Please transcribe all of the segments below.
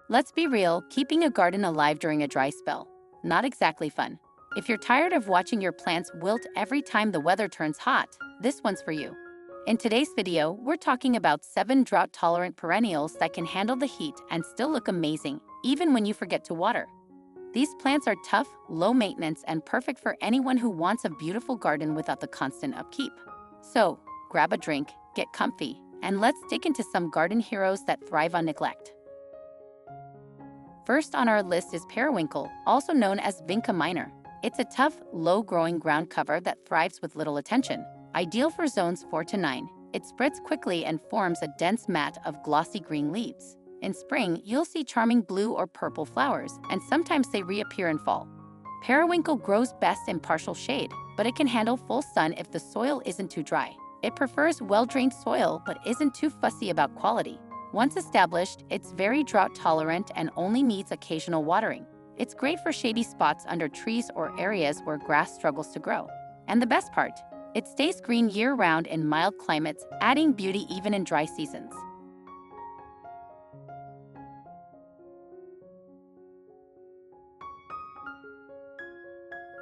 Let's be real, keeping a garden alive during a dry spell. Not exactly fun. If you're tired of watching your plants wilt every time the weather turns hot, this one's for you. In today's video, we're talking about 7 drought-tolerant perennials that can handle the heat and still look amazing, even when you forget to water. These plants are tough, low maintenance, and perfect for anyone who wants a beautiful garden without the constant upkeep. So, grab a drink, get comfy, and let's dig into some garden heroes that thrive on neglect. First on our list is Periwinkle, also known as Vinca minor. It's a tough, low-growing ground cover that thrives with little attention. Ideal for zones 4 to 9, it spreads quickly and forms a dense mat of glossy green leaves. In spring, you'll see charming blue or purple flowers, and sometimes they reappear in fall. Periwinkle grows best in partial shade, but it can handle full sun if the soil isn't too dry. It prefers well-drained soil but isn't too fussy about quality. Once established, it's very drought-tolerant and only needs occasional watering. It's great for shady spots under trees or areas where grass struggles to grow. And the best part, it stays green year-round in mild climates, adding beauty even in dry seasons.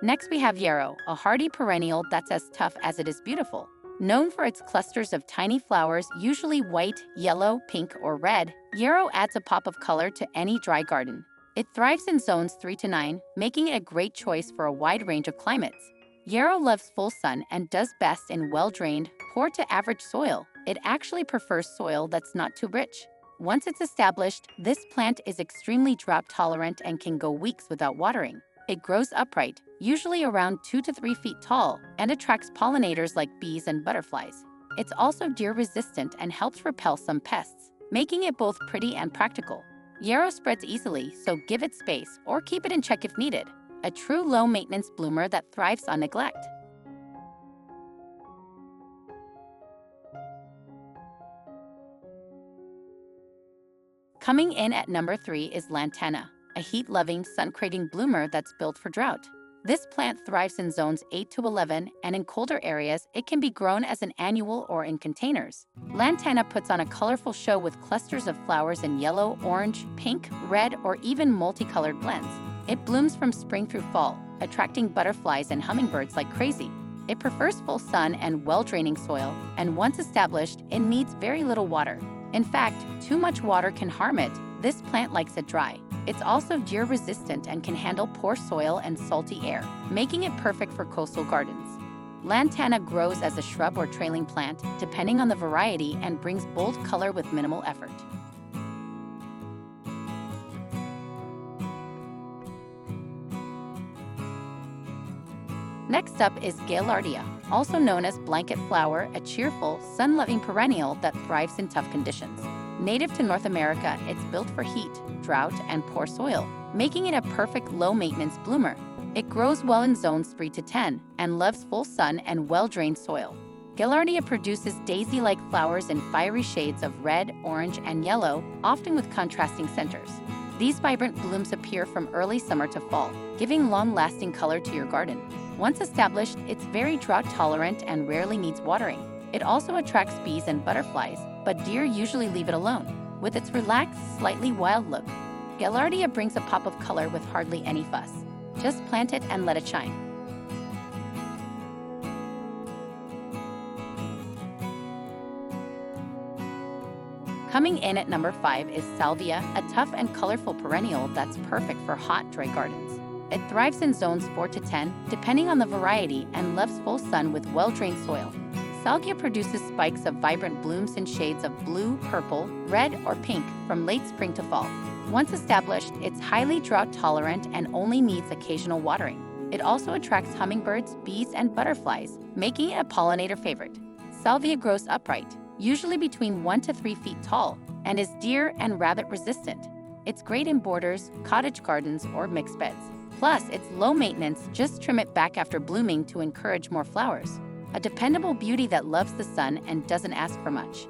Next, we have Yarrow, a hardy perennial that's as tough as it is beautiful. Known for its clusters of tiny flowers, usually white, yellow, pink, or red, Yarrow adds a pop of color to any dry garden. It thrives in zones 3 to 9, making it a great choice for a wide range of climates. Yarrow loves full sun and does best in well-drained, poor to average soil. It actually prefers soil that's not too rich. Once it's established, this plant is extremely drought-tolerant and can go weeks without watering. It grows upright, usually around 2 to 3 feet tall, and attracts pollinators like bees and butterflies. It's also deer-resistant and helps repel some pests, making it both pretty and practical. Yarrow spreads easily, so give it space or keep it in check if needed. A true low-maintenance bloomer that thrives on neglect. Coming in at number 3 is Lantana, a heat-loving, sun-craving bloomer that's built for drought. This plant thrives in zones 8 to 11, and in colder areas, it can be grown as an annual or in containers. Lantana puts on a colorful show with clusters of flowers in yellow, orange, pink, red, or even multicolored blends. It blooms from spring through fall, attracting butterflies and hummingbirds like crazy. It prefers full sun and well-draining soil, and once established, it needs very little water. In fact, too much water can harm it. This plant likes it dry. It's also deer-resistant and can handle poor soil and salty air, making it perfect for coastal gardens. Lantana grows as a shrub or trailing plant, depending on the variety, and brings bold color with minimal effort. Next up is Gaillardia, also known as blanket flower, a cheerful, sun-loving perennial that thrives in tough conditions. Native to North America, it's built for heat, drought, and poor soil, making it a perfect low-maintenance bloomer. It grows well in zones 3 to 10 and loves full sun and well-drained soil. Gaillardia produces daisy-like flowers in fiery shades of red, orange, and yellow, often with contrasting centers. These vibrant blooms appear from early summer to fall, giving long-lasting color to your garden. Once established, it's very drought-tolerant and rarely needs watering. It also attracts bees and butterflies, but deer usually leave it alone. With its relaxed, slightly wild look, Gaillardia brings a pop of color with hardly any fuss. Just plant it and let it shine. Coming in at number 5 is Salvia, a tough and colorful perennial that's perfect for hot, dry gardens. It thrives in zones 4 to 10, depending on the variety, and loves full sun with well-drained soil. Salvia produces spikes of vibrant blooms in shades of blue, purple, red, or pink from late spring to fall. Once established, it's highly drought-tolerant and only needs occasional watering. It also attracts hummingbirds, bees, and butterflies, making it a pollinator favorite. Salvia grows upright, usually between 1 to 3 feet tall, and is deer and rabbit resistant. It's great in borders, cottage gardens, or mixed beds. Plus, it's low maintenance, just trim it back after blooming to encourage more flowers. A dependable beauty that loves the sun and doesn't ask for much.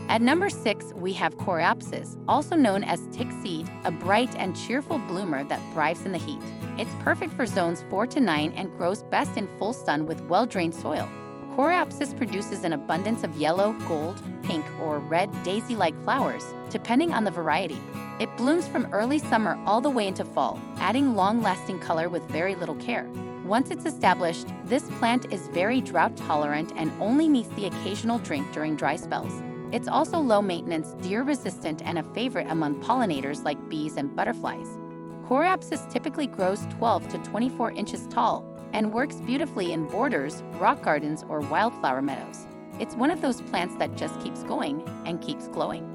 At number 6, we have Coreopsis, also known as tickseed, a bright and cheerful bloomer that thrives in the heat. It's perfect for zones 4 to 9 and grows best in full sun with well-drained soil. Coreopsis produces an abundance of yellow, gold, pink, or red daisy-like flowers, depending on the variety. It blooms from early summer all the way into fall, adding long-lasting color with very little care. Once it's established, this plant is very drought-tolerant and only needs the occasional drink during dry spells. It's also low-maintenance, deer-resistant, and a favorite among pollinators like bees and butterflies. Coreopsis typically grows 12 to 24 inches tall and works beautifully in borders, rock gardens, or wildflower meadows. It's one of those plants that just keeps going and keeps glowing.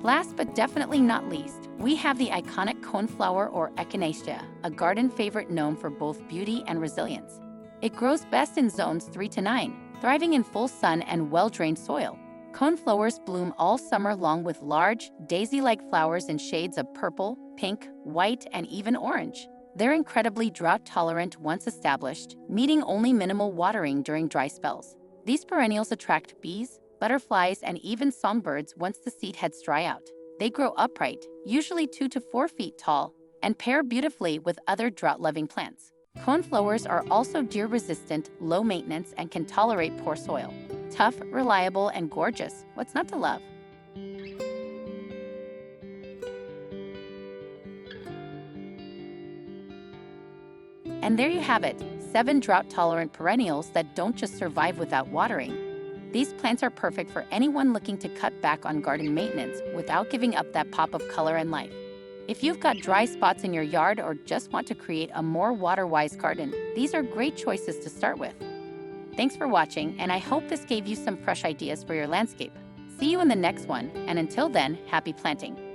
Last but definitely not least, we have the iconic coneflower or echinacea, a garden favorite known for both beauty and resilience. It grows best in zones 3 to 9, thriving in full sun and well-drained soil. Coneflowers bloom all summer long with large, daisy-like flowers in shades of purple, pink, white, and even orange. They're incredibly drought-tolerant once established, needing only minimal watering during dry spells. These perennials attract bees, butterflies, and even songbirds once the seed heads dry out. They grow upright, usually 2 to 4 feet tall, and pair beautifully with other drought-loving plants. Coneflowers are also deer-resistant, low-maintenance, and can tolerate poor soil. Tough, reliable, and gorgeous. What's not to love? And there you have it, 7 drought-tolerant perennials that don't just survive without watering. These plants are perfect for anyone looking to cut back on garden maintenance without giving up that pop of color and life. If you've got dry spots in your yard or just want to create a more water-wise garden, these are great choices to start with. Thanks for watching, and I hope this gave you some fresh ideas for your landscape. See you in the next one, and until then, happy planting!